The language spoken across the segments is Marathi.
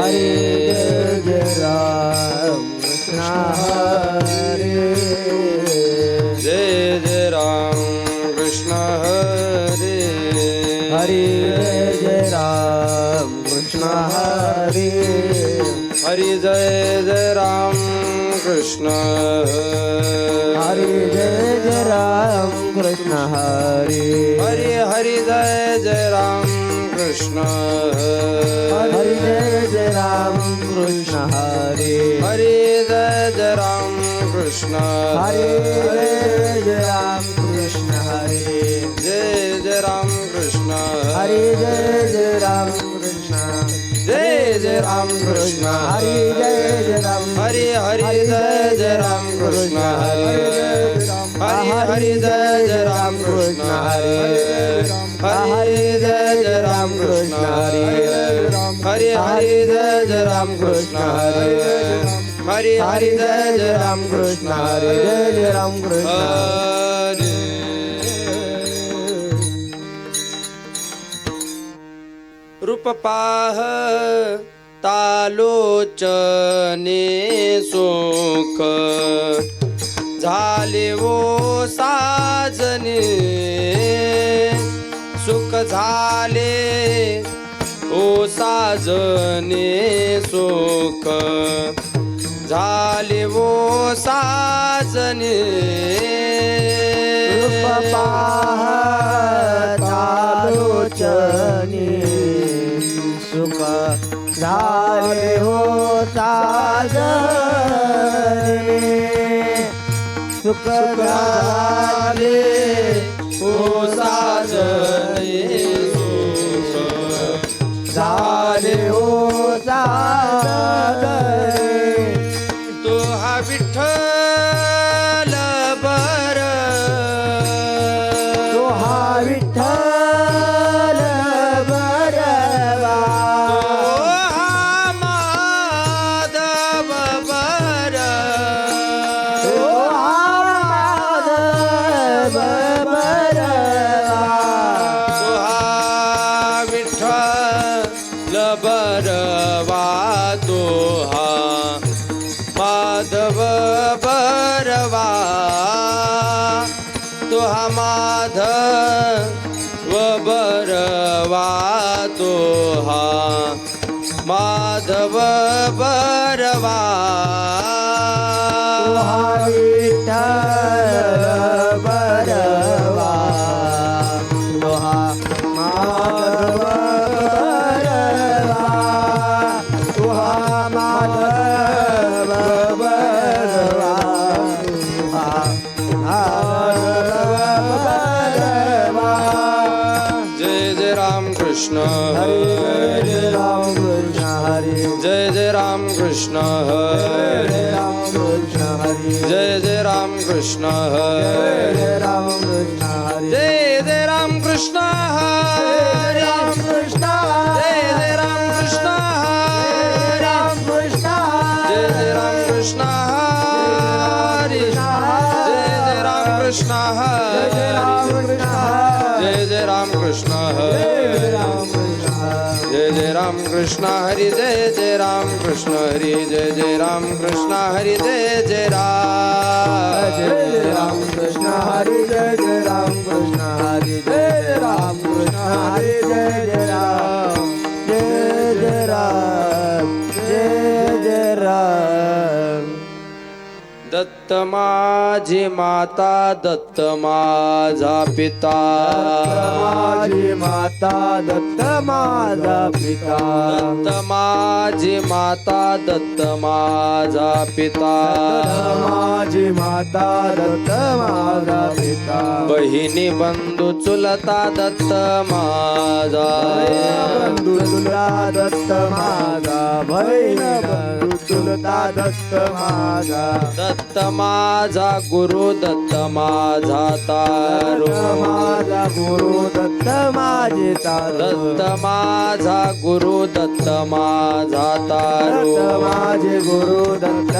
हरे जय राम कृष्ण हरे जय जय राम कृष्ण हरे हरे जय राम कृष्ण हरे हरि जय जय राम कृष्ण हरे जय राम कृष्ण हरे हरि हरि जय जय राम कृष्ण हरे जय राम कृष्ण हरे हरि जय जय राम कृष्ण हरे जय राम कृष्ण हरे जय जय राम कृष्ण हरे जय राम कृष्ण जय जय राम कृष्ण हरे जय राम हरि हरि जय जय राम कृष्ण हरि हरि जय जय राम कृष्ण हरि हरि जय जय राम कृष्ण हरि हरि हरि जय जय राम कृष्ण हरि हरि हरि जय जय राम कृष्ण हरि जय राम कृष्ण हरि रूप पाह तालोचने सुख झाले वो साजने सुख झाले ओ साजने सुख झाले वो साजने पाहतालोचने सुख झाले हो साजने सुख झाले ओ साजने सुख झाले हो साजने तो हा विठ्ठल बर तो हा विठ्ठल बरवा तो हा माधव बर तो हा माधव बरवा तो हा विठ्ठल बरवा तो हा माधव बरवा तो हा माधव बरवा तो हा माधव बरवा तो हा विठ्ठल बरवा तो हा माधव बरवा तो हा माधव बरवा हा माधव बरवा जय जय राम कृष्ण हरे जय राम कृष्ण हरे जय जय राम कृष्ण जय राम कृष्ण हरे जय जय राम कृष्ण जय राम कृष्ण हरे जय जय राम कृष्ण हरे राम कृष्ण जय जय राम कृष्ण हरे राम कृष्ण जय जय राम कृष्ण हरे जय जय राम कृष्ण हरे जय जय राम कृष्ण हरे जय जय राम कृष्ण हरि जय जय राम कृष्ण हरि जय जय राम कृष्ण हरि जय जय राम कृष्ण हरे जय जय राम कृष्ण हरे जय राम कृष्ण हरे जय जय राम जय जय राम जय जय राम दत्त माझी माता दत्त माझा पिता माझी माता दत्त माझा पिता दत्त माझी माता दत्त माझा पिता माझी माता दत्त माझा पिता बहिणी बंधू चुलता दत्त माझा बंधू चुलता दत्त माझा बहीण बंधू चुलता दत्त माझा दत्त माझा गुरु दत्त माझा तारू माझा गुरु दत्त माझे तारू दत्त माझा गुरु दत्त माझा तारू दत्त माझे गुरु दत्त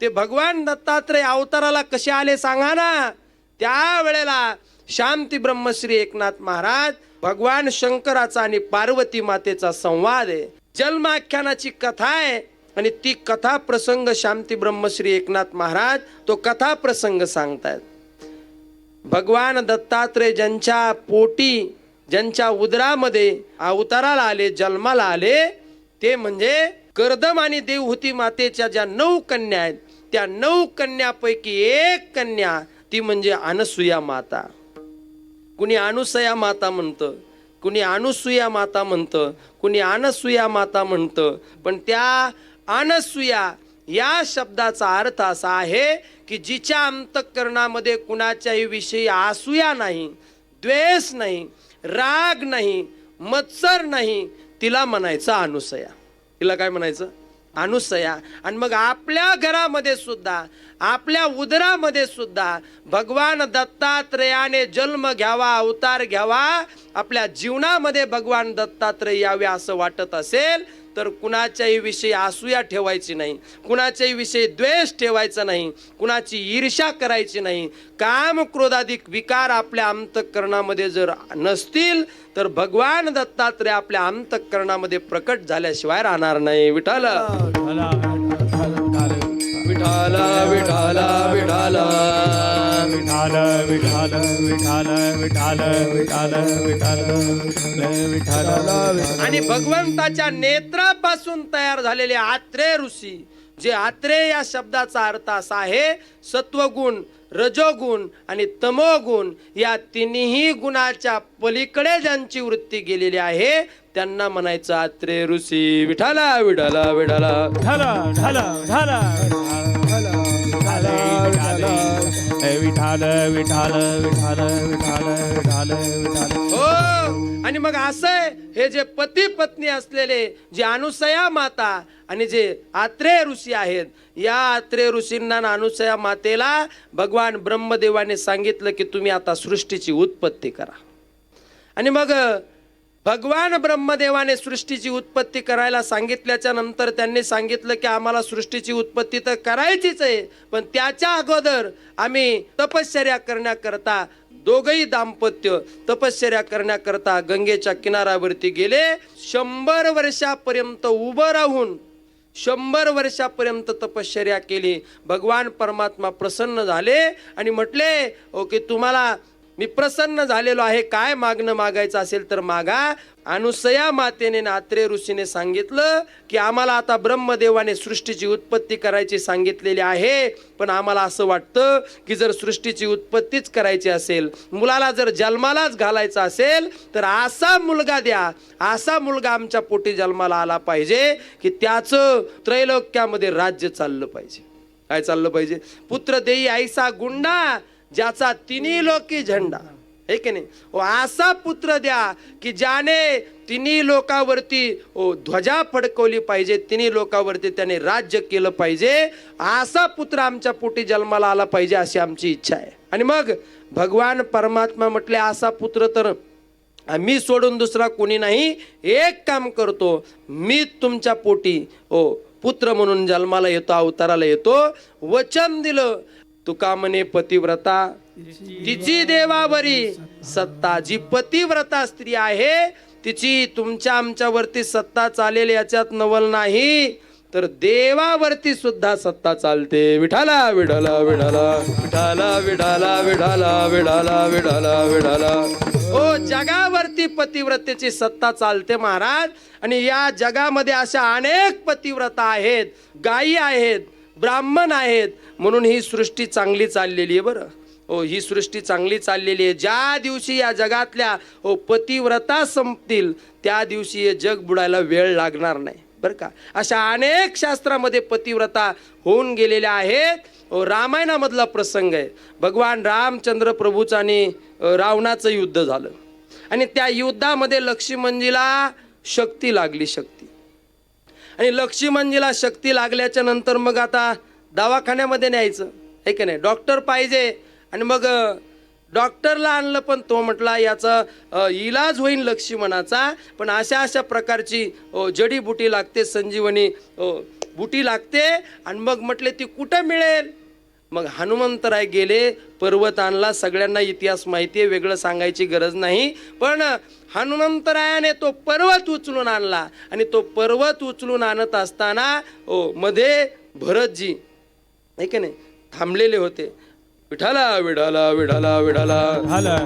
ते भगवान दत्तात्रय अवताराला कसे आले सांगा ना. त्यावेळेला शांती ब्रह्मश्री एकनाथ महाराज, भगवान शंकराचा आणि पार्वती मातेचा संवाद आहे, जन्माख्यानाची कथा आहे. आणि ती कथा प्रसंग शांती ब्रह्मश्री एकनाथ महाराज तो कथा प्रसंग सांगतायत. भगवान दत्तात्रय ज्यांच्या पोटी, ज्यांच्या उदरामध्ये अवताराला आले, जन्माला आले, ते म्हणजे कर्दम आणि देवहूती मातेच्या ज्या 9 कन्या आहेत, त्या 9 कन्यापैकी एक कन्या ती म्हणजे अनसुया माता. कुणी अनुसया माता म्हणतं, कुणी अनुसुया माता म्हणतं, कुणी अनसुया माता म्हणतं. पण त्या अनसुया या शब्दाचा अर्थ असा आहे की जिच्या अंतःकरणामध्ये कुणाच्याही विषयी असूया नाही, द्वेष नाही, राग नाही, मत्सर नाही, तिला म्हणायचं अनुसया. तिला काय म्हणायचं? अनुसया. आणि मग आपल्या घरामध्ये सुद्धा, आपल्या उदरामध्ये सुद्धा भगवान दत्तात्रयाने जन्म घ्यावा, अवतार घ्यावा, आपल्या जीवनामध्ये भगवान दत्तात्रय यावे असं वाटत असेल तर कुणाच्याही विषयी असूया ठेवायची नाही, कुणाच्याही विषयी द्वेष ठेवायचा नाही, कुणाची ईर्ष्या करायची नाही. काम क्रोधाधिक विकार आपल्या अंतःकरणामध्ये जर नसतील तर भगवान दत्तात्रय आपल्या अंतःकरणामध्ये प्रकट झाल्याशिवाय राहणार नाही. विठ्ठल विठ्ठल विठ्ठल विठ्ठल विठाल विठाल विठाल विठाल विठाल विठाल विठाल. आणि भगवंताच्या नेत्रापासून तयार झालेले आत्रेय ऋषी, जे आत्रेय या शब्दाचा अर्थ असा आहे सत्वगुण, रजोगुण आणि तमोगुण या तिन्ही गुणाच्या पलीकडे ज्यांची वृत्ती गेलेली आहे त्यांना म्हणायचं आत्रेय ऋषी. विठाला विठाला विठाला ढाला ढाला ढाला विठाल विठाल विठाल विठाल विठाल विठाल. हो. आणि मग असं हे जे पती पत्नी असलेले जे अनुसया माता आणि जे आत्रेय ऋषी आहेत, या आत्रेय ऋषींना आणि अनुसया मातेला भगवान ब्रह्मदेवाने सांगितलं की तुम्ही आता सृष्टीची उत्पत्ती करा. आणि मग भगवान ब्रह्मदेवाने सृष्टीची उत्पत्ती करायला सांगितल्याच्या नंतर त्यांनी सांगितलं की आम्हाला सृष्टीची उत्पत्ती तर करायचीच आहे, पण त्याच्या अगोदर आम्ही तपश्चर्या करण्याकरता, दोघही दाम्पत्य तपश्चर्या करण्याकरता गंगेच्या किनाऱ्यावरती गेले. 100 वर्षापर्यंत उभं राहून 100 वर्षापर्यंत तपश्चर्या केली. भगवान परमात्मा प्रसन्न झाले आणि म्हटले ओके, तुम्हाला मी प्रसन्न झालेलो आहे, काय मागणं मागायचं असेल तर मागा. अनुसया मातेने आत्रेय ऋषीने सांगितलं की आम्हाला आता ब्रह्मदेवाने सृष्टीची उत्पत्ती करायची सांगितलेली आहे, पण आम्हाला असं वाटतं की जर सृष्टीची उत्पत्तीच करायची असेल, मुलाला जर जन्मालाच घालायचा असेल तर असा मुलगा द्या, असा मुलगा आमच्या पोटी जन्माला आला पाहिजे की त्याचं त्रैलोक्यामध्ये राज्य चाललं पाहिजे. काय चाललं पाहिजे? पुत्र देई ऐसा गुंडा ज्याचा तिन्ही लोकी झेंडा, हे की नाही? असा पुत्र द्या की ज्याने तिन्ही लोकांवरती ध्वजा फडकवली पाहिजे, तिन्ही लोकांवरती त्याने राज्य केलं पाहिजे, असा पुत्र आमच्या पोटी जन्माला आला पाहिजे अशी आमची इच्छा आहे. आणि मग भगवान परमात्मा म्हटले असा पुत्र तर मी सोडून दुसरा कोणी नाही, एक काम करतो, मी तुमच्या पोटी पुत्र म्हणून जन्माला येतो, अवताराला येतो. वचन दिलं, तुका म्हणे पतिव्रता तिची देवावरी सत्ता. जी पतिव्रता स्त्री आहे तिची तुमच्या आमच्यावरती सत्ता चालेल याच्यात नवल नाही, तर देवावरती सुद्धा सत्ता चालते. विठाला विठाला विठाला विठाला विठाला विठाला विठाला विठाला विठाला. हो, जगावरती पतिव्रतेची सत्ता चालते महाराज. आणि या जगामध्ये अशा अनेक पतिव्रता आहेत, गायी आहेत, ब्राह्मण आहेत, म्हणून ही सृष्टी चांगली चाललेली आहे. बरं ही सृष्टी चांगली चाललेली आहे. ज्या दिवशी या जगातल्या पतिव्रता संपतील त्या दिवशी हे जग बुडायला वेळ लागणार नाही, बरं का. अशा अनेक शास्त्रामध्ये पतिव्रता होऊन गेलेल्या आहेत. रामायणामधला प्रसंग आहे. भगवान रामचंद्र प्रभूचं आणि रावणाचं युद्ध झालं आणि त्या युद्धामध्ये लक्ष्मणजीला शक्ती लागली, शक्ती. आणि लक्ष्मणजीला शक्ती लागल्याच्या नंतर मग आता दवाखान्यामध्ये न्यायचं, आहे की नाही, डॉक्टर पाहिजे. आणि मग डॉक्टरला आणलं, पण तो म्हटला याचा इलाज होईल लक्ष्मणाचा, पण अशा अशा प्रकारची जडीबुटी लागते, संजीवनी बुटी लागते. आणि मग म्हटले ती कुठं मिळेल. मग हनुमंतराय गेले, पर्वत आणला. सगळ्यांना इतिहास माहिती आहे, वेगळं सांगायची गरज नाही. पण हनुमंतरायाने तो पर्वत उचलून आणला. आणि तो पर्वत उचलून आणत असताना मध्ये भरतजी नाही का नाही थांबलेले होते. विठाला विठाला विठाला विठाला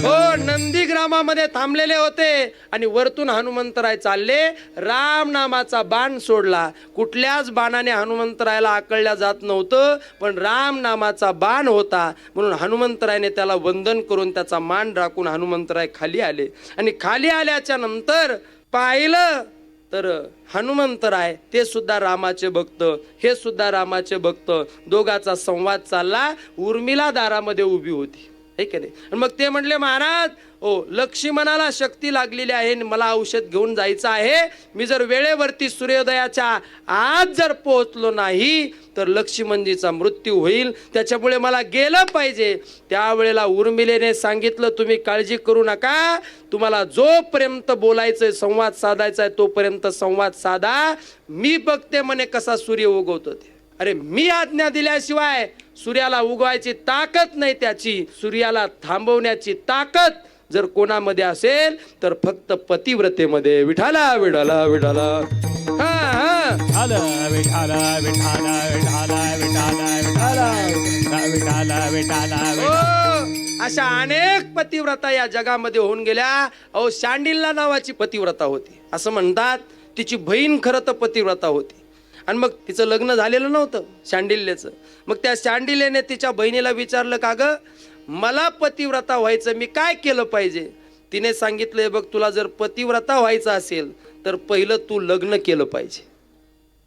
हो नंदीग्रामामध्ये थांबलेले होते. आणि वरतून हनुमंतराय चालले. राम नामाचा बाण सोडला. कुठल्याच बाणाने हनुमंतरायला आकळल्या जात नव्हतं, पण राम नामाचा बाण होता म्हणून हनुमंतरायने त्याला वंदन करून त्याचा मान राखून हनुमंतराय खाली आले. आणि खाली आल्याच्या नंतर पाहिलं तर हनुमंतराय ते सुद्धा रामाचे भक्त, हे सुद्धा रामाचे भक्त. दोघाचा संवाद चालला. उर्मिला दारामध्ये उभी होती है की नाही. आणि मग ते म्हणले महाराज लक्ष्मणाला शक्ती लागलेली आहे, मला औषध घेऊन जायचं आहे. मी जर वेळेवरती सूर्योदयाच्या आज जर पोहोचलो नाही तर लक्ष्मणजीचा मृत्यू होईल, त्याच्यामुळे मला गेलं पाहिजे. त्यावेळेला उर्मिलेने सांगितलं तुम्ही काळजी करू नका, तुम्हाला जोपर्यंत बोलायचंय संवाद साधायचा आहे तोपर्यंत संवाद साधा. मी बघते म्हणे कसा सूर्य उगवतो ते. अरे मी आज्ञा दिल्याशिवाय सूर्याला उगवायची ताकद नाही त्याची. सूर्याला थांबवण्याची ताकद जर कोणामध्ये असेल तर फक्त पतिव्रतेमध्ये. विठाला विठाला विठाला अशा अनेक पतिव्रता या जगामध्ये होऊन गेल्या. शांडिल्ला नावाची पतिव्रता होती असं म्हणतात. तिची बहीण खरं तर पतिव्रता होती. आणि मग तिचं लग्न झालेलं नव्हतं शांडिल्यचं. मग त्या शांडिल्यने तिच्या बहिणीला विचारलं का ग मला पतिव्रता व्हायचं मी काय केलं पाहिजे. तिने सांगितलंय बघ तुला जर पतिव्रता व्हायचं असेल तर पहिलं तू लग्न केलं पाहिजे.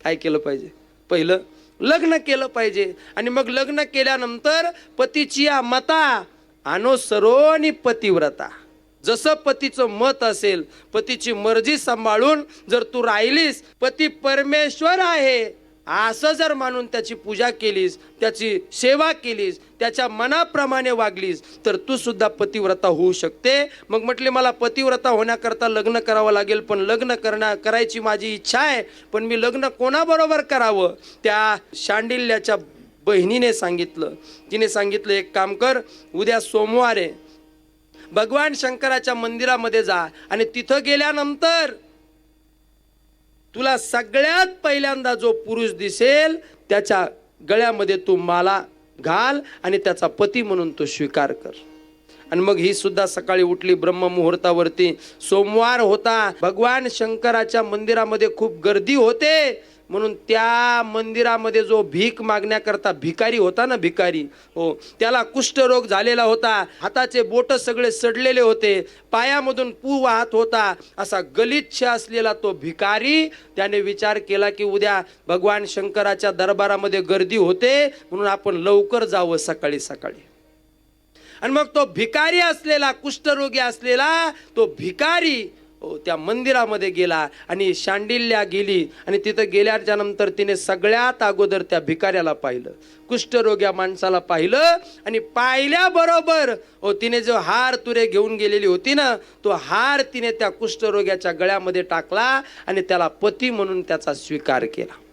काय केलं पाहिजे. पहिलं लग्न केलं पाहिजे. आणि मग लग्न केल्यानंतर पतीची मता अनुसरोनी पतिव्रता. जसं पतीचं मत असेल पतीची मर्जी सांभाळून जर तू राहिलीस, पती परमेश्वर आहे असं जर मानून त्याची पूजा केलीस, त्याची सेवा केलीस, त्याच्या मनाप्रमाणे वागलीस तर तू सुद्धा पतिव्रता होऊ शकते. मग म्हटले मला पतिव्रता होण्याकरता लग्न करावं लागेल, पण लग्न करायची माझी इच्छा आहे, पण मी लग्न कोणाबरोबर करावं. त्या शांडिल्याच्या बहिणीने सांगितलं. तिने सांगितलं एक काम कर, उद्या सोमवार आहे, भगवान शंकराच्या मंदिरामध्ये जा आणि तिथं गेल्यानंतर तुला सगळ्यात पहिल्यांदा जो पुरुष दिसेल त्याच्या गळ्यामध्ये तू माला घाल आणि त्याचा पती म्हणून तो स्वीकार कर. आणि मग ही सुद्धा सकाळी उठली ब्रह्म मुहूर्तावरती. सोमवार होता. भगवान शंकराच्या मंदिरामध्ये खूप गर्दी होते म्हणून त्या मंदिरामध्ये जो भीक मागण्याकरता भिकारी होता ना, भिकारी त्याला कुष्ठरोग झालेला होता. हाताचे बोट सगळे सडलेले होते, पायामधून पू वाहत होता. असा गलिच्छ असलेला तो भिकारी, त्याने विचार केला की उद्या भगवान शंकराच्या दरबारामध्ये गर्दी होते म्हणून आपण लवकर जावं सकाळी सकाळी. आणि मग तो भिकारी असलेला, कुष्ठरोगी असलेला तो भिकारी त्या मंदिरामध्ये गेला आणि शांडिल्या गेली. आणि तिथं गेल्याच्या नंतर तिने सगळ्यात अगोदर त्या भिकाऱ्याला पाहिलं, कुष्ठरोग्या माणसाला पाहिलं. आणि पाहिल्याबरोबर तिने जो हार तुरे घेऊन गेलेली होती ना, तो हार तिने त्या कुष्ठरोग्याच्या गळ्यामध्ये टाकला आणि त्याला पती म्हणून त्याचा स्वीकार केला.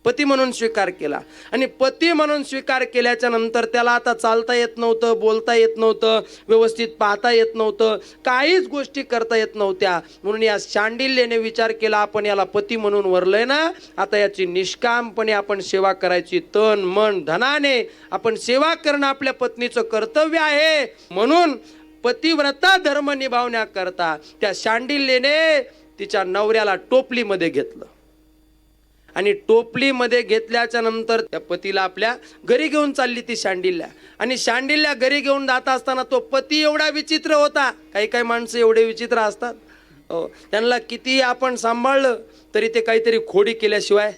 पती म्हणून स्वीकार केला. आणि पती म्हणून स्वीकार केल्याच्या नंतर त्याला आता चालता येत नव्हतं, बोलता येत नव्हतं, व्यवस्थित पाहता येत नव्हतं, काहीच गोष्टी करता येत नव्हत्या. म्हणून या शांडिल्यने विचार केला आपण याला पती म्हणून वरलंय ना, आता याची निष्कामपणे आपण सेवा करायची. तन मन धनाने आपण सेवा करणं आपल्या पत्नीचं कर्तव्य आहे. म्हणून पतिव्रता धर्म निभावण्याकरता त्या शांडिल्यने तिच्या नवऱ्याला टोपलीमध्ये घेतलं. आणि टोपलीमध्ये घेतल्याच्या नंतर त्या पतीला आपल्या घरी घेऊन चालली ती शांडिल्या. आणि शांडिल्या घरी घेऊन जात असताना तो पती एवढा विचित्र होता. काही काही माणसं एवढे विचित्र असतात, त्यांना किती आपण सांभाळलं तरी ते काहीतरी खोडी केल्याशिवाय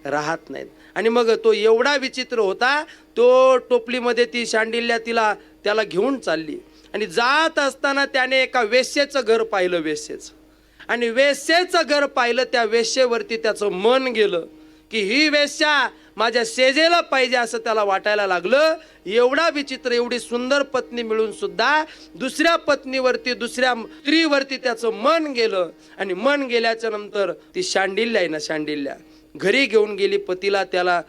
राहत नाहीत. आणि मग तो एवढा विचित्र होता, तो टोपलीमध्ये ती शांडिल्या त्याला घेऊन चालली. आणि जात असताना त्याने एका वेश्येचं घर पाहिलं, वेश्येचं. आणि वेश्येचं घर पाहिलं, त्या वेश्येवरती त्याचं मन गेलं की ही वेश्या माझ्या शेजेला पाहिजे असं त्याला वाटायला लागलं. एवढा विचित्र, एवढी सुंदर पत्नी मिळून सुद्धा दुसऱ्या पत्नीवरती, दुसऱ्या स्त्रीवरती त्याचं मन गेलं. आणि मन गेल्याच्या नंतर ती शांडिल्य आहे ना, शांडिल्य घरी घेऊन गेली पतीला. त्याला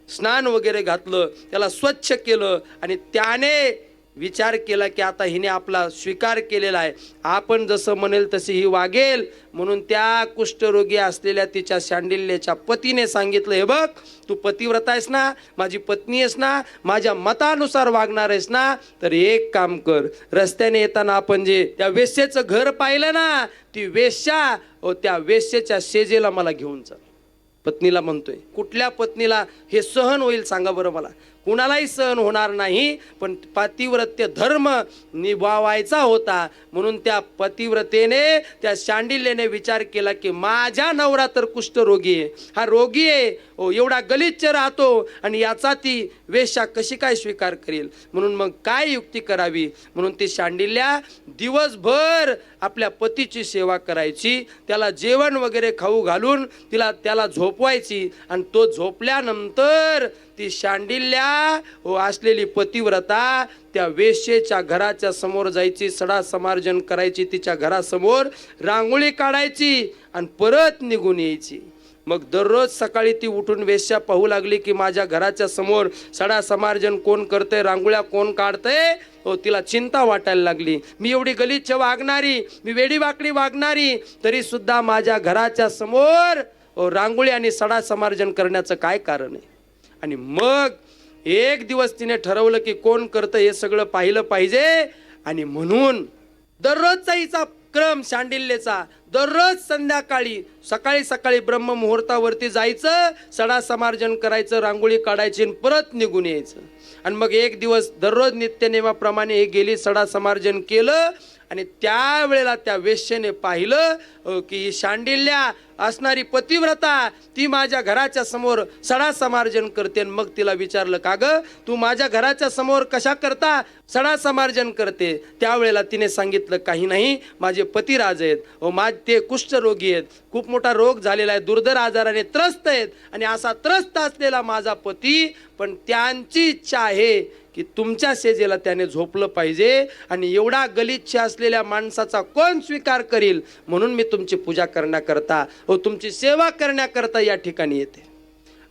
स्नान वगैरे घातलं, त्याला स्वच्छ केलं आणि त्याने विचार केला की आता हिने आपला स्वीकार केलेला आहे, आपण जसं म्हणेल तशी ही वागेल. म्हणून त्या कुष्ठरोगी असलेल्या तिच्या शांडिल्यच्या पतीने सांगितलं, हे बघ, तू पतिव्रता आहेस ना, माझी पत्नी आहेस ना, माझ्या मतानुसार वागणार आहेस ना, तर एक काम कर, रस्त्याने येताना आपण जे त्या वेश्येचं घर पाहिलं ना, ती वेश्या त्या वेश्येच्या शेजेला मला घेऊन चल. पत्नीला म्हणतोय. कुठल्या पत्नीला हे सहन होईल सांगा बरं मला? कुणालाही सहन होणार नाही. पण पतिव्रत्य धर्म निभावायचा होता. म्हणून त्या पतिव्रतेने, त्या शांडिल्यने विचार केला की माझा नवरा तर कुष्ठरोगी आहे, हा रोगी आहे, एवढा गलिच्छ राहतो आणि याचा ती वेश्या कशी काय स्वीकार करेल. म्हणून मग काय युक्ती करावी. म्हणून ती शांडिल्या दिवसभर आपल्या पतीची सेवा करायची, त्याला जेवण वगैरे खाऊ घालून त्याला झोपवायची. आणि तो झोपल्यानंतर ती शांडिल्या असलेली पतिव्रता त्या वेश्येच्या घराच्या समोर जायची, सडा समार्जन करायची, तिच्या घरासमोर रांगोळी काढायची आणि परत निघून यायची. मग दररोज सकाळी ती उठून वेश्या पाहू लागली की माझ्या घराच्या समोर सडा समार्जन कोण करतंय, रांगोळ्या कोण काढतंय. तिला चिंता वाटायला लागली. मी एवढी गलिच्छ वागणारी, मी वेडीवाकडी वागणारी, तरी सुद्धा माझ्या घराच्या समोर रांगोळी आणि सडा समार्जन करण्याचं काय कारण आहे. आणि मग एक दिवस तिने ठरवलं की कोण करतं हे सगळं पाहिलं पाहिजे. आणि म्हणून दररोजचा हिचा क्रम शांडिल्यचा, दररोज संध्याकाळी सकाळी ब्रह्ममुहूर्तावरती जायचं, सडा समार्जन करायचं, रांगोळी काढायची आणि परत निघून यायचं. आणि मग एक दिवस दररोज नित्यनेमाप्रमाणे हे गेली, सडा समार्जन केलं. आणि त्यावेळेला त्या वेश्येने पाहिलं की शांडिल्या असणारी पतिव्रता ती माझ्या घराच्या समोर सडा समार्जन करते. मग तिला विचारलं, का ग तू माझ्या घराच्या समोर कशा करता सडा समार्जन करते. त्यावेळेला तिने सांगितलं, काही नाही, माझे पतिराज आहेत, ते कुष्ठरोगी आहेत, खूप मोठा रोग झालेला आहे, दुर्धर आजाराने त्रस्त आहेत. आणि असा त्रस्त असलेला माझा पती, पण त्यांची इच्छा आहे की तुमच्या शेजेला त्याने झोपलं पाहिजे. आणि एवढा गलिच्छ असलेल्या माणसाचा कोण स्वीकार करील. म्हणून मी तुमची पूजा करण्याकरता, तुमची सेवा करण्याकरता या ठिकाणी येते.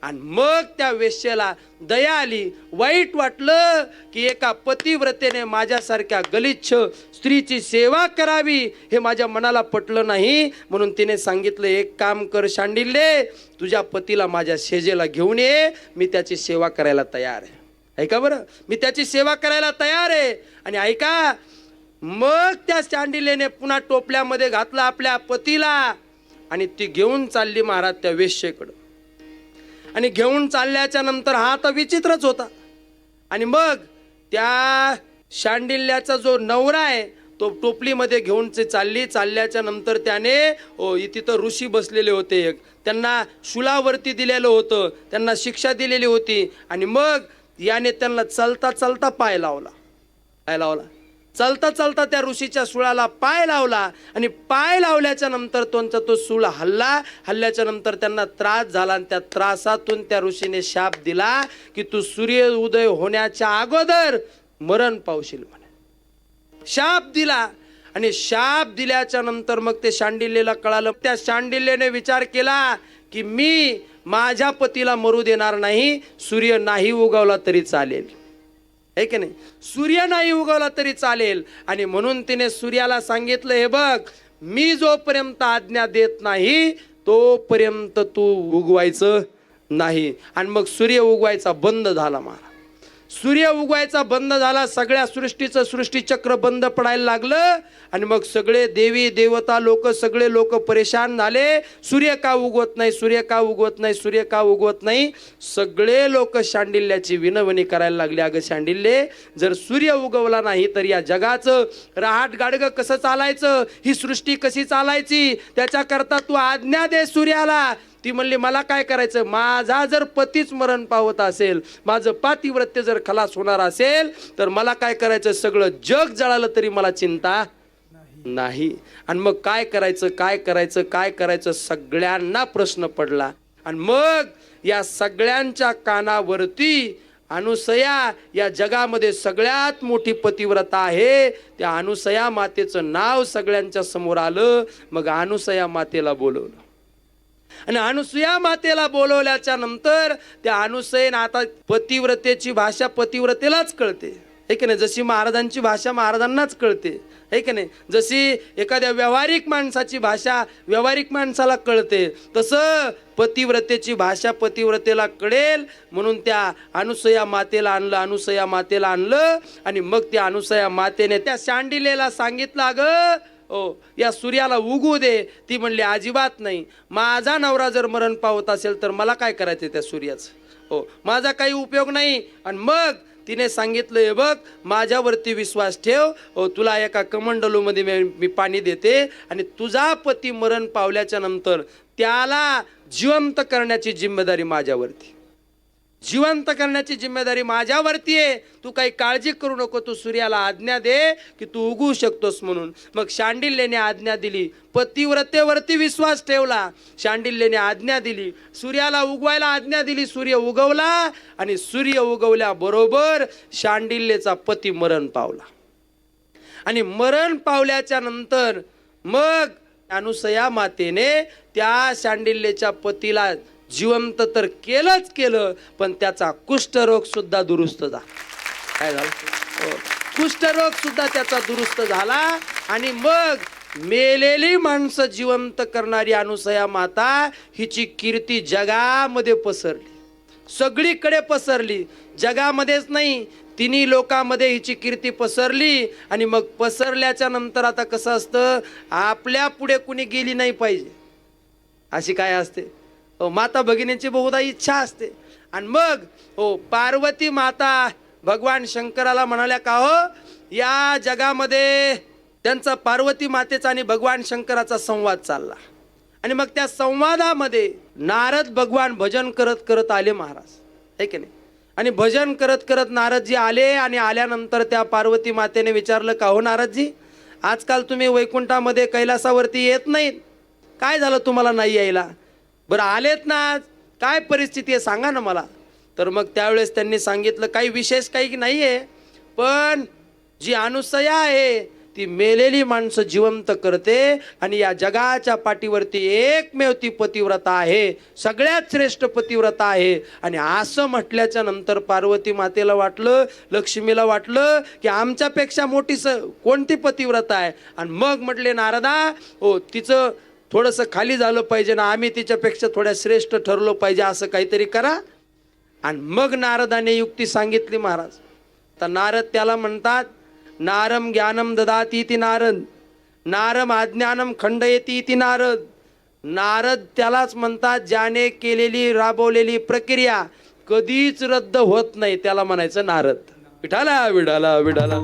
आणि मग त्या वेश्येला दया आली, वाईट वाटलं की एका पतिव्रतेने माझ्यासारख्या गलिच्छ स्त्रीची सेवा करावी हे माझ्या मनाला पटलं नाही. म्हणून तिने सांगितलं, एक काम कर शांडिल्ये, तुझ्या पतीला माझ्या शेजेला घेऊन ये, मी त्याची सेवा करायला तयार आहे. ऐका बरं, मी त्याची सेवा करायला तयार आहे. आणि ऐका, मग त्या शांडिल्येने पुन्हा टोपल्यामध्ये घातलं आपल्या पतीला आणि ती घेऊन चालली महाराज त्या वेश्येकडं. आणि घेऊन चालल्याच्या नंतर हा तर विचित्रच होता. आणि मग त्या शांडिल्याचा जो नवरा आहे तो टोपलीमध्ये घेऊन चालल्याच्या नंतर त्याने तिथं ऋषी बसलेले होते, एक त्यांना शूलावरती दिलेलं होतं, त्यांना शिक्षा दिलेली होती. आणि मग याने त्यांना चालता चालता पाय लावला. चालता चालता त्या ऋषीच्या सुळाला पाय लावला. आणि पाय लावल्याच्या नंतर त्यांचा तो सूळ हल्ल्याच्या नंतर त्यांना त्रास झाला. आणि त्या त्रासातून त्या ऋषीने शाप दिला की तू सूर्य उदय होण्याच्या अगोदर मरण पावशील म्हणे. शाप दिला. आणि शाप दिल्याच्या नंतर मग ते शांडिल्येला कळालं. त्या शांडिल्येने विचार केला की मी माझ्या पतीला मरू देणार नाही, सूर्य नाही उगवला तरी चालेल, है की नाही, सूर्य नाही उगवला तरी चालेल. आणि म्हणून तिने सूर्याला सांगितलं, हे बघ, मी जोपर्यंत आज्ञा देत नाही तोपर्यंत तू उगवायचं नाही. आणि मग सूर्य उगवायचा बंद झाला महाराज. सूर्य उगवायचा बंद झाला, सगळ्या सृष्टीचं सृष्टीचक्र बंद पडायला लागलं. आणि मग सगळे देवी देवता लोक, सगळे लोक परेशान झाले. सूर्य का उगवत नाही, सूर्य का उगवत नाही, सूर्य का उगवत नाही. सगळे लोक शांडिल्याची विनवणी करायला लागले, अगं शांडिल्ये, जर सूर्य उगवला नाही तर या जगाचं रहाट गाडगं कसं चालायचं, ही सृष्टी कशी चालायची, त्याच्याकरता तू आज्ञा दे सूर्याला. ती म्हणली, मला काय करायचं, माझा जर पतीच मरण पावत असेल, माझं पातिव्रत्य जर खलास होणार असेल तर मला काय करायचं, सगळं जग जळालं तरी मला चिंता नाही. आणि मग काय करायचं, काय करायचं, काय करायचं, सगळ्यांना प्रश्न पडला. आणि मग या सगळ्यांच्या कानावरती अनुसया या जगामध्ये सगळ्यात मोठी पतिव्रता आहे, त्या अनुसया मातेचं नाव सगळ्यांच्या समोर आलं. मग अनुसया मातेला बोलवलं आणि अनुसया मातेला बोलवल्याच्या नंतर त्या अनुसयेनं, आता पतिव्रतेची भाषा पतिव्रतेलाच कळते है की नाही, जशी महाराजांची भाषा महाराजांनाच कळते है की नाही, जशी एखाद्या व्यावहारिक माणसाची भाषा व्यावहारिक माणसाला कळते, तसं पतिव्रतेची भाषा पतिव्रतेला कळेल म्हणून त्या अनुसया मातेला आणलं आणि मग त्या अनुसया मातेने त्या शांडिलेला सांगितलं, अगं ओ या सूर्याला उगू दे. ती म्हणली अजिबात नाही, माझा नवरा जर मरण पावत असेल तर मला काय करायचं त्या सूर्याचं, हो माझा काही उपयोग नाही. आणि मग तिने सांगितलं, हे बघ माझ्यावरती विश्वास ठेव, हो तुला एका कमंडलूमध्ये मी पाणी देते आणि तुझा पती मरण पावल्याच्या नंतर त्याला जिवंत करण्याची जिम्मेदारी माझ्यावरती, जिवंत करण्याची जिम्मेदारी माझ्यावरती आहे. तू काही काळजी करू नको, तू सूर्याला आज्ञा दे की तू उगवू शकतोस म्हणून. मग शांडिल्यने आज्ञा दिली, पतिव्रतेवरती विश्वास ठेवला. शांडिल्यने आज्ञा दिली, सूर्याला उगवायला आज्ञा दिली. सूर्य उगवला आणि सूर्य उगवल्याबरोबर शांडिल्यचा पती मरण पावला. आणि मरण पावल्याच्या नंतर मग अनुसया मातेने त्या शांडिल्यच्या पतीला जिवंत तर केलं, पण त्याचा कुष्ठरोग सुद्धा दुरुस्त झाला. काय झालं, कुष्ठरोग सुद्धा त्याचा दुरुस्त झाला. आणि मग मेलेली माणसं जिवंत करणारी अनुसया माता हिची कीर्ती जगामध्ये पसरली, सगळीकडे पसरली. जगामध्येच नाही, तिन्ही लोकांमध्ये हिची कीर्ती पसरली. आणि मग पसरल्याच्या नंतर आता कसं असतं, आपल्या पुढे कुणी गेली नाही पाहिजे अशी काय असते, माता भगिनींची बहुधा इच्छा असते. आणि मग पार्वती माता भगवान शंकराला म्हणाल्या, का हो या जगामध्ये त्यांचा पार्वती मातेचा आणि भगवान शंकराचा संवाद चालला. आणि मग त्या संवादामध्ये नारद भगवान भजन करत करत आले महाराज है की नाही. आणि भजन करत करत नारदजी आले आणि आल्यानंतर त्या पार्वती मातेने विचारलं, का हो नारदजी आजकाल तुम्ही वैकुंठामध्ये कैलासावरती येत नाहीत, काय झालं तुम्हाला नाही यायला, बरं आलेत ना, काय परिस्थिती आहे सांगा ना मला. तर मग त्यावेळेस त्यांनी सांगितलं, काही विशेष काही नाही आहे, पण जी अनुसया आहे ती मेलेली माणसं जिवंत करते आणि या जगाच्या पाठीवरती एकमेव ती पतिव्रता आहे, सगळ्यात श्रेष्ठ पतिव्रता आहे. आणि असं म्हटल्याच्या नंतर पार्वती मातेला वाटलं, लक्ष्मीला वाटलं की आमच्यापेक्षा मोठी कोणती पतिव्रता आहे. आणि मग म्हटले, नारदा हो तिचं थोडंसं खाली झालं पाहिजे ना, आम्ही तिच्यापेक्षा थोड्या श्रेष्ठ ठरलो पाहिजे, असं काहीतरी करा. आणि मग नारदाने युक्ती सांगितली महाराज. तर नारद त्याला म्हणतात, नारम ज्ञानम ददाती इति नारद, नारम अज्ञानम खंडयती इति नारद. नारद त्यालाच म्हणतात, ज्याने केलेली राबवलेली प्रक्रिया कधीच रद्द होत नाही, त्याला म्हणायचं नारद. विठाला विठाला विठाला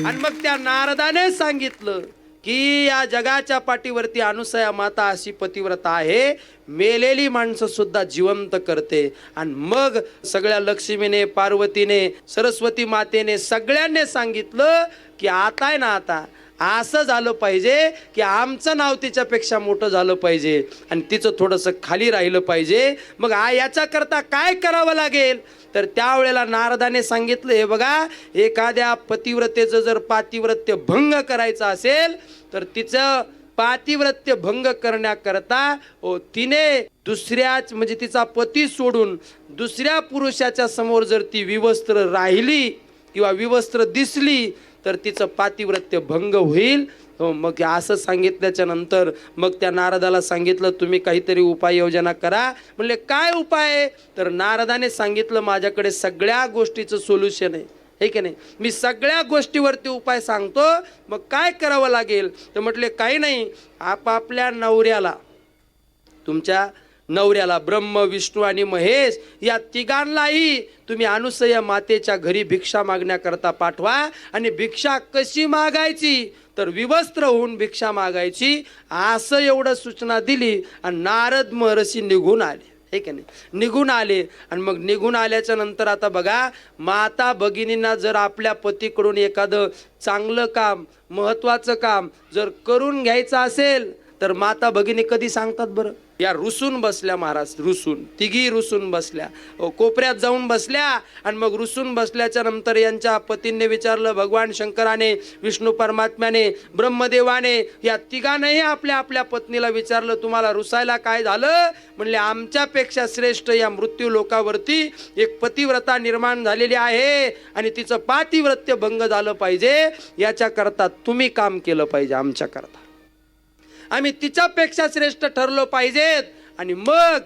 आणि मग त्या नारदाने सांगितलं की या जगाच्या पाठीवरती अनुसया माता अशी पतिव्रता आहे, मेलेली माणसं सुद्धा जिवंत करते. आणि मग सगळ्या लक्ष्मीने, पार्वतीने, सरस्वती मातेने सगळ्यांनी सांगितलं की आता आहे ना, आता असं झालं पाहिजे की आमचं नाव तिच्यापेक्षा मोठं झालं पाहिजे आणि तिचं थोडंसं खाली राहिलं पाहिजे. मग याच्याकरता काय करावं लागेल, तर त्यावेळेला नारदाने सांगितलं, हे बघा एखाद्या पतिव्रतेचं जर पातिव्रत्य भंग करायचं असेल तर तिचं पातिव्रत्य भंग करण्याकरता तिने दुसऱ्याच म्हणजे तिचा पती सोडून दुसऱ्या पुरुषाच्या समोर जर ती विवस्त्र राहिली किंवा विवस्त्र दिसली तर तिचं पातिव्रत्य भंग होईल. मग असं सांगितल्याच्या नंतर मग त्या नारदाला सांगितलं, तुम्ही काहीतरी उपाययोजना करा. म्हणले काय उपाय, तर नारदाने सांगितलं, माझ्याकडे सगळ्या गोष्टीचं सोल्युशन आहे हे की नाही, मी सगळ्या गोष्टीवरती उपाय सांगतो. मग काय करावं लागेल, तर म्हटले काही नाही, आपापल्या नवऱ्याला, तुमच्या नवऱ्याला ब्रह्म विष्णू आणि महेश या तिघांनाही तुम्ही अनुसया मातेच्या घरी भिक्षा मागण्याकरता पाठवा. आणि भिक्षा कशी मागायची, तर विवस्त्र होऊन भिक्षा मागायची, असं एवढं सूचना दिली. आणि नारद महर्षी निघून आले हे की नाही, निघून आले. आणि मग निघून आल्याच्या नंतर आता बघा, माता भगिनींना जर आपल्या पतीकडून एखादं चांगलं काम, महत्वाचं काम जर करून घ्यायचं असेल तर माता भगिनी कधी सांगतात बरं? या रुसून बसल्या महाराज, रुसून, तिघी रुसून बसल्या, कोपऱ्यात जाऊन बसल्या. आणि मग रुसून बसल्याच्या नंतर यांच्या पतींनी विचारलं, भगवान शंकराने, विष्णू परमात्म्याने, ब्रह्मदेवाने या तिघांनाही आपल्या आपल्या पत्नीला विचारलं, तुम्हाला रुसायला काय झालं? म्हणले, आमच्यापेक्षा श्रेष्ठ या मृत्यू लोकावरती एक पतिव्रता निर्माण झालेली आहे आणि तिचं पातिव्रत्य भंग झालं पाहिजे, याच्याकरता तुम्ही काम केलं पाहिजे. आमच्याकरता आम्ही तिच्यापेक्षा श्रेष्ठ ठरलो पाहिजेत. आणि मग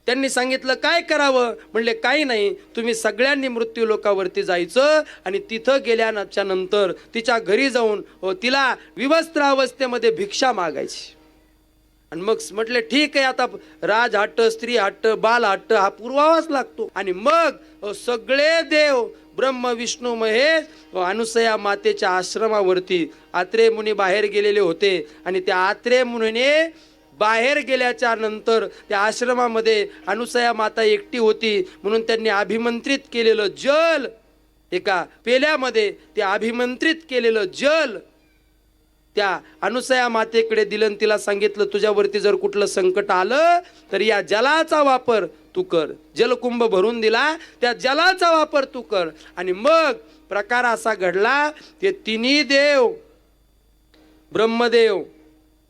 त्यांनी सांगितलं काय करावं? म्हणले, काही नाही, तुम्ही सगळ्यांनी मृत्यू लोकावरती जायचं आणि तिथं गेल्याच्या नंतर तिच्या घरी जाऊन तिला विवस्त्र अवस्थेमध्ये भिक्षा मागायची. आणि मग म्हटले, ठीक आहे, आता राज हट्ट, स्त्री हट्ट, बाल हट्ट हा पुरवावाच लागतो. आणि मग सगळे देव, ब्रह्म, विष्णू, महेश अनुसया मातेच्या आश्रमावरती आत्रेय मुनी बाहेर गेलेले होते. आणि त्या आत्रेय मुनीने बाहेर गेल्याच्या नंतर त्या आश्रमामध्ये अनुसया माता एकटी होती, म्हणून त्यांनी अभिमंत्रित केलेलं जल, एका पेल्यामध्ये ते अभिमंत्रित केलेलं जल त्या अनुसया मातेकडे दिलं. तिला सांगितलं, तुझ्यावरती जर कुठलं संकट आलं तर या जलाचा वापर तू कर. जलकुंभ भरून दिला, त्या जलाचा वापर तू कर. आणि मग प्रकार असा घडला, ते तिन्ही देव, ब्रह्मदेव,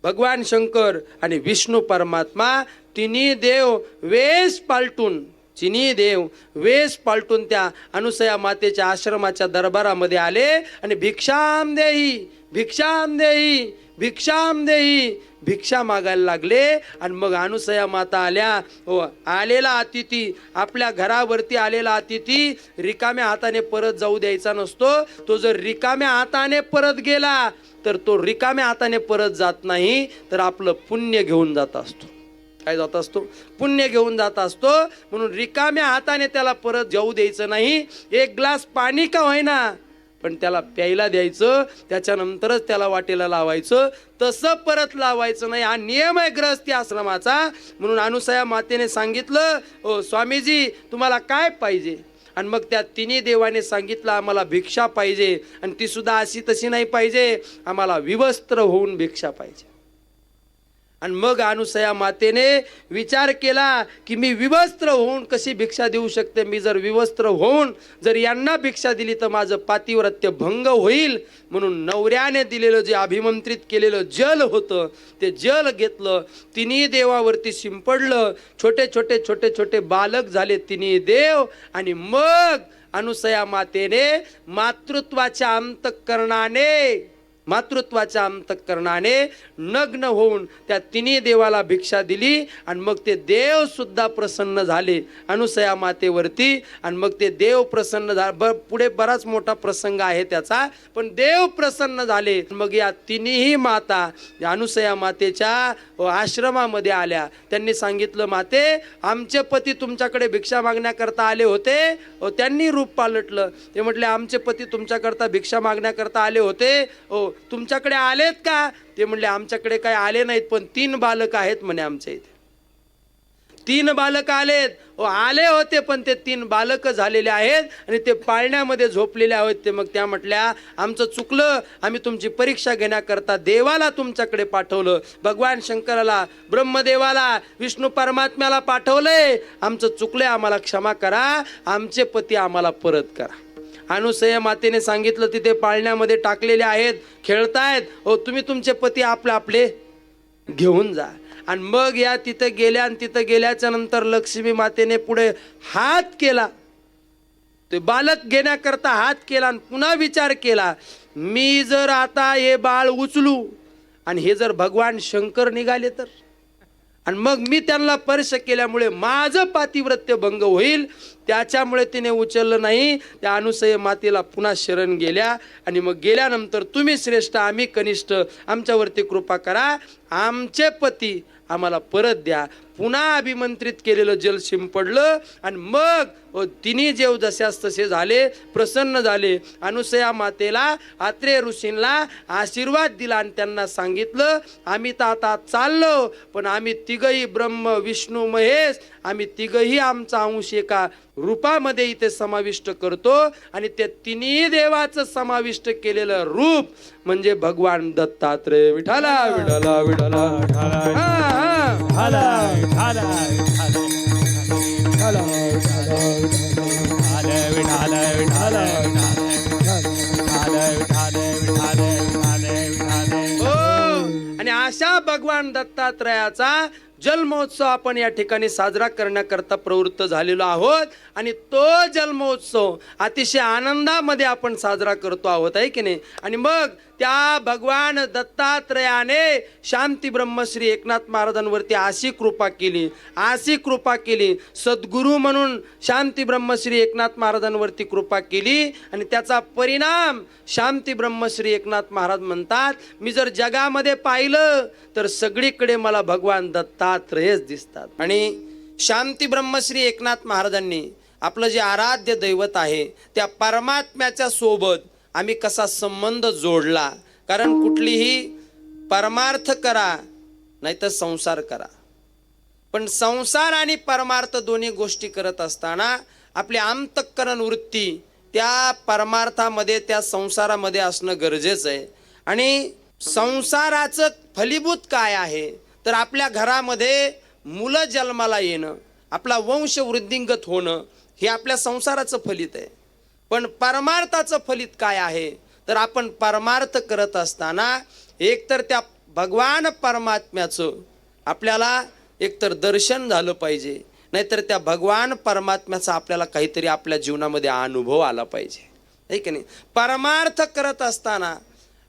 भगवान शंकर आणि विष्णू परमात्मा, तिन्ही देव वेश पालटून त्या अनुसया मातेच्या आश्रमाच्या दरबारामध्ये आले आणि भिक्षाम देही, भिक्षाम देही, भिक्षाम देही भिक्षा मागायला लागले. आणि मग अनुसया माता आल्या. आलेला अतिथी, आपल्या घरावरती आलेला अतिथी रिकाम्या हाताने परत जाऊ द्यायचा नसतो. तो जर रिकाम्या हाताने परत गेला तर तो रिकाम्या हाताने परत जात नाही, तर आपलं पुण्य घेऊन जात असतो. काय जात असतो? पुण्य घेऊन जात असतो. म्हणून रिकाम्या हाताने त्याला परत जाऊ द्यायचं नाही. एक ग्लास पाणी का होईना पण त्याला प्यायला द्यायचं, त्याच्यानंतरच त्याला वाटेला लावायचं, तसं परत लावायचं नाही. हा नियम आहे गृहस्थी आश्रमाचा. म्हणून अनुसया मातेने सांगितलं, स्वामीजी तुम्हाला काय पाहिजे? आणि मग त्या तिन्ही देवाने सांगितलं, आम्हाला भिक्षा पाहिजे, आणि ती सुद्धा अशी तशी नाही पाहिजे, आम्हाला विवस्त्र होऊन भिक्षा पाहिजे. आणि मग अनुसया मातेने विचार केला की मी विवस्त्र होऊन कशी भिक्षा देऊ शकते? मी जर विवस्त्र होऊन जर यांना भिक्षा दिली तर माझं पातिव्रत्य भंग होईल. म्हणून नवऱ्याने दिलेलं जे अभिमंत्रित केलेलं जल होतं ते जल घेतलं, तिन्ही देवावरती शिंपडलं. छोटे छोटे छोटे छोटे बालक झाले तिन्ही देव. आणि मग अनुसया मातेने मातृत्वाच्या अंतःकरणाने नग्न होऊन त्या तिन्ही देवाला भिक्षा दिली. आणि मग ते देव सुद्धा प्रसन्न झाले अनुसया मातेवरती. आणि मग ते देव प्रसन्न झाले. पुढे बराच मोठा प्रसंग आहे त्याचा, पण देव प्रसन्न झाले. मग या तिन्ही माता अनुसया मातेच्या आश्रमामध्ये आल्या. त्यांनी सांगितलं, माते आमचे पती तुमच्याकडे भिक्षा मागण्याकरता आले होते. त्यांनी रूप पालटलं. ते म्हटले, आमचे पती तुमच्याकरता भिक्षा मागण्याकरता आले होते. तुमच्याकडे आलेत का? ते म्हणले, आमच्याकडे काय आले नाहीत, पण 3 बालक आहेत म्हणे आमच्या इथे. 3 बालक आलेत. आले होते पण ते 3 बालक झालेले आहेत आणि ते पाळण्यामध्ये झोपलेले आहेत. ते मग त्या म्हटल्या, आमचं चुकलं, आम्ही तुमची परीक्षा घेण्याकरता देवाला तुमच्याकडे पाठवलं, भगवान शंकराला, ब्रह्मदेवाला, विष्णू परमात्म्याला पाठवलंय. आमचं चुकलंय, आम्हाला क्षमा करा, आमचे पती आम्हाला परत करा. अनुसया मातेने सांगितलं, तिथे पाळण्यामध्ये टाकलेले आहेत, खेळतायत. तुम्ही तुमचे पती आपले घेऊन जा. आणि मग या तिथं गेल्या. आणि तिथं गेल्याच्या नंतर लक्ष्मी मातेने पुढे हात केला, ते बालक घेण्याकरता हात केला. आणि पुन्हा विचार केला, मी जर आता हे बाळ उचलू आणि हे जर भगवान शंकर निघाले तर, आणि मग मी त्यांना स्पर्श केल्यामुळे माझं पातिव्रत्य भंग होईल. त्याच्यामुळे तिने उचललं नाही. त्या अनुसया मातेला पुन्हा शरण गेल्या. आणि मग गेल्यानंतर, तुम्ही श्रेष्ठ, आम्ही कनिष्ठ, आमच्यावरती कृपा करा, आमचे पती आम्हाला परत द्या. पुन्हा अभिमंत्रित केलेलं जल शिंपडलं आणि मग तिन्ही देव जशास तसे झाले, प्रसन्न झाले. अनुसया मातेला आत्रेय ऋषींना आशीर्वाद दिला आणि त्यांना सांगितलं, आम्ही तर आता चाललो, पण आम्ही तिघही ब्रह्म विष्णू महेश आम्ही तिघही आमचा अंश एका रूपामध्ये इथे समाविष्ट करतो. आणि त्या तिन्ही देवाचं समाविष्ट केलेलं रूप म्हणजे भगवान दत्तात्रय. विठाला विठाला विठाला. आणि अशा भगवान दत्तात्रयाचा जन्मोत्सव आपण या ठिकाणी साजरा करण्याकरता प्रवृत्त झालेलो आहोत. आणि तो जन्मोत्सव अतिशय आनंदामध्ये आपण साजरा करतो आहोत, आहे की नाही. आणि मग त्या भगवान दत्तात्रयाने शांती ब्रह्मश्री एकनाथ महाराजांवरती अशी कृपा केली, सद्गुरू म्हणून शांती ब्रह्मश्री एकनाथ महाराजांवरती कृपा केली. आणि त्याचा परिणाम शांती ब्रह्मश्री एकनाथ महाराज म्हणतात, मी जर जगामध्ये पाहिलं तर सगळीकडे मला भगवान दत्तात्रयच दिसतात. आणि शांती ब्रह्मश्री एकनाथ महाराजांनी आपलं जे आराध्य दैवत आहे त्या परमात्म्याच्या सोबत आम्ही कसा संबंध जोडला. कारण कुठलीही परमार्थ करा नाही तर संसार करा, पण संसार आणि परमार्थ दोन्ही गोष्टी करत असताना आपली अंतःकरण वृत्ती त्या परमार्थामध्ये त्या संसारामध्ये असणं गरजेचं आहे. आणि संसाराचं फलीभूत काय आहे तर आपल्या घरामध्ये मुलं जन्माला येणं, आपला वंश वृद्धिंगत होणं हे आपल्या संसाराचं फलित आहे. पण परमार्थाचं फलित काय आहे तर आपण परमार्थ करत असताना एकतर त्या भगवान परमात्म्याचं आपल्याला एकतर दर्शन झालं पाहिजे, नाहीतर त्या भगवान परमात्म्याचा आपल्याला काहीतरी आपल्या जीवनामध्ये अनुभव आला पाहिजे, आहे की नाही. परमार्थ करत असताना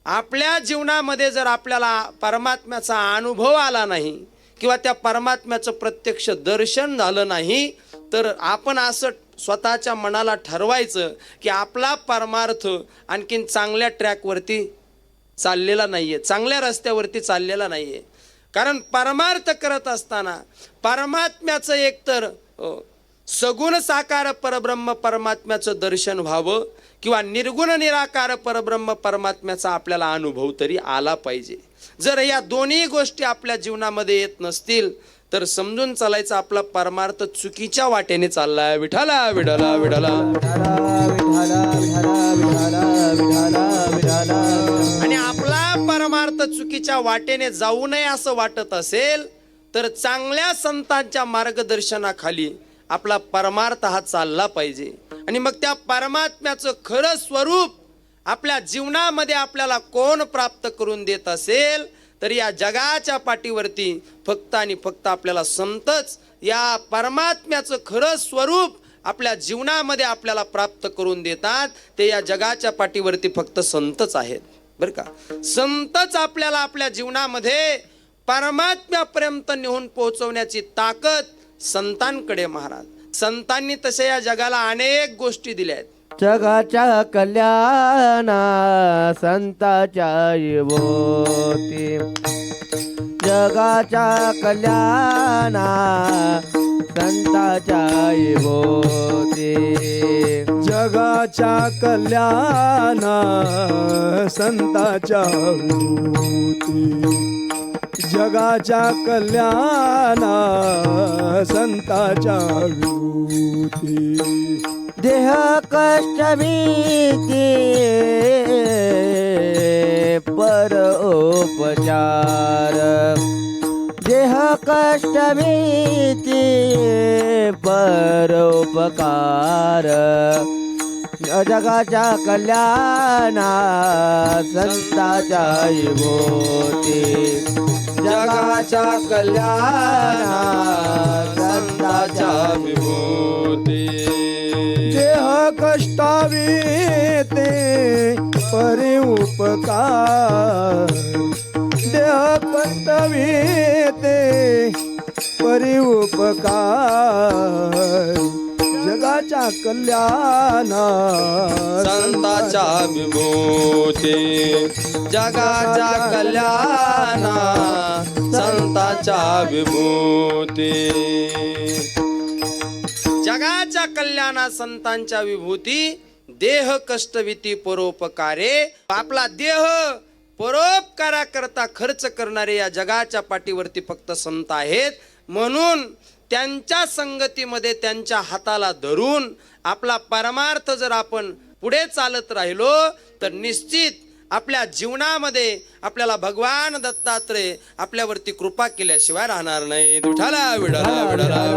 आपल्या जीवनामध्ये जर आपल्याला परमात्म्याचा अनुभव आला नाही किंवा त्या परमात्म्याचं प्रत्यक्ष दर्शन झालं नाही तर आपण असं स्वतःच्या मनाला ठरवायचं की आपला परमार्थ आणखीन चांगल्या ट्रॅकवरती चाललेला नाहीये, चांगल्या रस्त्यावरती चाललेला नाहीये. कारण परमार्थ करत असताना परमात्म्याचं एकतर सगुण साकार परब्रह्म परमात्म्याचं दर्शन व्हावं किंवा निर्गुण निराकार परब्रह्म परमात्म्याचा आपल्याला अनुभव तरी आला पाहिजे. जर या दोन्ही गोष्टी आपल्या जीवनामध्ये येत नसतील तर समजून चालायचं आपला परमार्थ चुकीच्या वाटेने चाललाय. विठाला विठाला विठाला. आणि आपला परमार्थ चुकीच्या वाटेने जाऊ नये असं वाटत असेल तर चांगल्या संतांच्या मार्गदर्शनाखाली आपला परमार्थ हा चालला पाहिजे. आणि मग त्या परमात्म्याचं खरं स्वरूप आपल्या जीवनामध्ये आपल्याला कोण प्राप्त करून देत असेल तर या जगाच्या पाठीवरती फक्त आणि फक्त आपल्याला संतच या परमात्म्याचं खरं स्वरूप आपल्या जीवनामध्ये आपल्याला प्राप्त करून देतात. ते या जगाच्या पाठीवरती फक्त संतच आहेत बरं का. संतच आपल्याला आपल्या जीवनामध्ये परमात्म्यापर्यंत नेऊन पोहोचवण्याची ताकद संतांकडे महाराज. संतांनी तसे या जगाला अनेक गोष्टी दिल्या आहेत. जगाच्या कल्याणा संताच्या भोवती, जगाच्या कल्याणा संताच्या भोवती, जगाच्या कल्याणा संताच्या भोवती, जगाच्या कल्याणा संताच्या भोवती. देह कष्ट भीती परोपचार, देह कष्ट भीती परोपकार, जगाच्या कल्याणा संताच्या भोवती, जगाच्या कल्याणा संताच्या विभूती. देह कष्टावीते परि उपकार, देह कष्टावीते परि उपकार, जगाच्या कल्याणा संताच्या विभूती, जगाच्या कल्याणा संत संतांच्या विभूती जगाच्या कल्याणा संतांच्या विभूती देह कष्टविती परोपकारे आपला देह परोपकाराकरता खर्च करणारे या जगाच्या पाठीवरती फक्त संत आहेत. म्हणून त्यांच्या संगतीमध्ये त्यांच्या हाताला धरून आपला परमार्थ जर आपण पुढे चालत राहिलो तर निश्चित आपल्या जीवनामध्ये आपल्याला भगवान दत्तात्रय आपल्यावरती कृपा केल्याशिवाय राहणार नाही. विठाला विठाला विठाला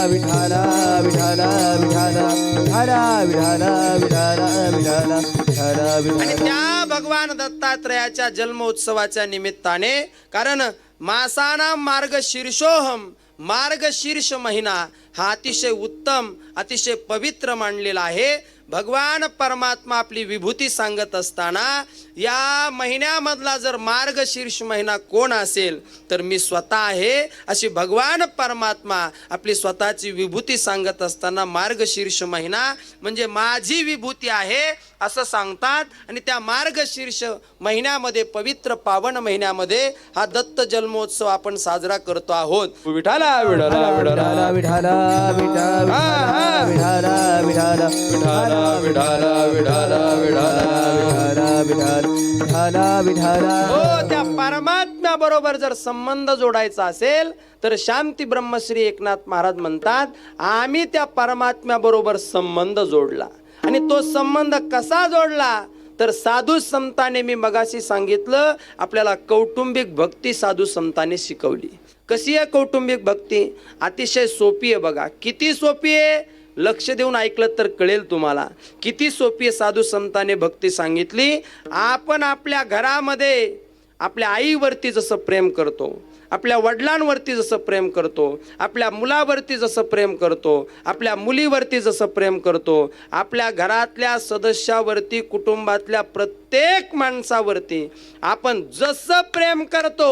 विठाला विठाला विठाला विठाला विठाला विठाला विठाला विठाला आणि त्या भगवान दत्तात्रयाच्या जन्मोत्सवाच्या निमित्ताने कारण मासाना मार्गशीर्षोहम मार्गशीर्ष महिना हा अतिशय उत्तम अतिशय पवित्र मानलेला आहे. भगवान परमात्मा आपली विभूती सांगत असताना या महिन्यामधला जर मार्गशीर्ष महिना कोण असेल तर मी स्वतः आहे अशी भगवान परमात्मा आपली स्वतःची विभूती सांगत असताना मार्गशीर्ष महिना म्हणजे माझी विभूती आहे असं सांगतात. आणि त्या मार्गशीर्ष महिन्यामध्ये पवित्र पावन महिन्यामध्ये हा दत्त जन्मोत्सव आपण साजरा करतो आहोत. विठाला विठाला विठाला विठाला विठाला विठाला विठाला विठाला विठाला विठाला विठाला विठाला विठाला हो त्या परमात्म्या बरोबर जर संबंध जोडायचा असेल तर शांती ब्रह्मश्री एकनाथ महाराज म्हणतात आम्ही त्या परमात्म्या बरोबर संबंध जोडला. आणि तो संबंध कसा जोडला तर साधू संतांनी मी मगाशी सांगितलं आपल्याला कौटुंबिक भक्ती साधू संतांनी शिकवली. कशी आहे कौटुंबिक भक्ती? अतिशय सोपी आहे बघा. किती सोपी आहे लक्ष देऊन ऐकलं तर कळेल तुम्हाला किती सोपी साधू संतांनी भक्ती सांगितली. आपण आपल्या घरामध्ये आपल्या आईवरती जसं प्रेम करतो आपल्या वडिलांवरती जसं प्रेम करतो आपल्या मुलावरती जसं प्रेम करतो आपल्या मुलीवरती जसं प्रेम करतो आपल्या घरातल्या सदस्यावरती कुटुंबातल्या प्रत्येक माणसावरती आपण जसं प्रेम करतो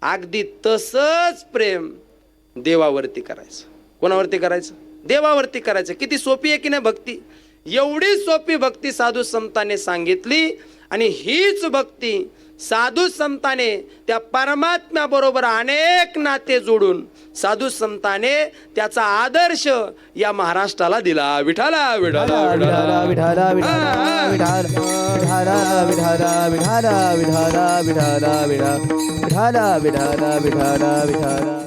अगदी तसंच प्रेम देवावरती करायचं. कोणावरती करायचं? देवावरती करायचं. किती सोपी आहे की नाही भक्ती? एवढी सोपी भक्ती साधू संतांनी सांगितली. आणि हीच भक्ती साधू संतांनी त्या परमात्म्या बरोबर अनेक नाते जोडून साधू संतांनी त्याचा आदर्श या महाराष्ट्राला दिला. विठाला विठाला विठाला विठाला विठाला विठाला विठाला विठाला विठाला विठाला विठाला विठाला विठाला विठाला विठाला